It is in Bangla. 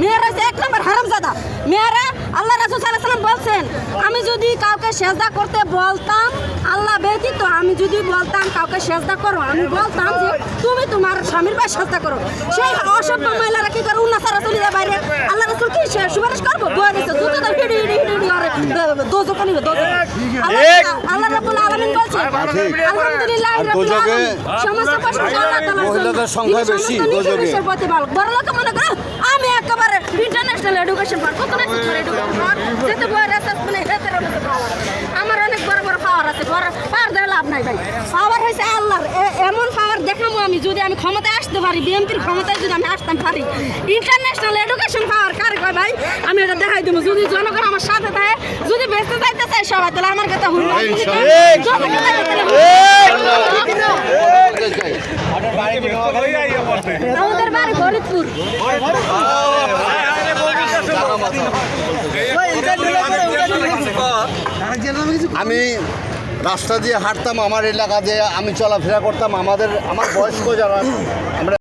মেয়েরা এক নম্বর হারামজাদা। মেয়েরা আল্লাহ রাসূল সাল্লাল্লাহু আলাইহি ওয়াসাল্লাম বলছেন, আমি যদি কাউকে সেজদা করতে বলতাম, আল্লাহ ব্যতীত আমি যদি বলতাম কাউকে সেজদা করো, আমি বলতাম যে তুমি তোমার স্বামীর পায়ে সেজদা করো। সেই অসভ্য মহিলারা কি করে উন্নাসারা চলে যায় বাইরে? আল্লাহ রাসূল কি সুপারিশ করবো? বলে দিচ্ছে জুতো তো হিড়ি হিড়ি হিড়ি করে দোজখে নিবে দোজখে। আল্লাহ রাব্বুল আলামিন বলছেন, আলহামদুলিল্লাহ রাব্বুল আলামিন, সমস্ত প্রশংসা আল্লাহ তাআলার জন্য। মহিলাদের সংখ্যা বেশি দোজখে। বড় লোক মনে করো আমি একেবারে ইন্টারন্যাশনাল এডুকেশন পার, কত নাকি এডুকেশন পার, যেতে বড় রেসার্চ মানে হেতে রকম পাওয়ার। আমার অনেক বড় বড় পাওয়ার আছে, বড় পাওয়ার দেওয়া লাভ নাই ভাই। পাওয়ার হয়েছে আল্লাহর, এমন পাওয়ার দেখাবো আমি যদি আমি ক্ষমতায় আসতে পারি, বিএনপির ক্ষমতায় যদি আমি আসতাম পারি। ইন্টারন্যাশনাল এডুকেশন পাওয়ার কার কয় ভাই? আমি এটা দেখাই দেবো যদি জনগণ আমার সাথে থাকে, যদি বেঁচতে চাইতে চাই সবাই, তাহলে আমার কাছে হুল আমাদের বাড়ি ফরিদপুর। আমি রাস্তা দিয়ে হাঁটতাম, আমার এলাকা দিয়ে আমি চলাফেরা করতাম। আমার বয়স্ক যারা আমরা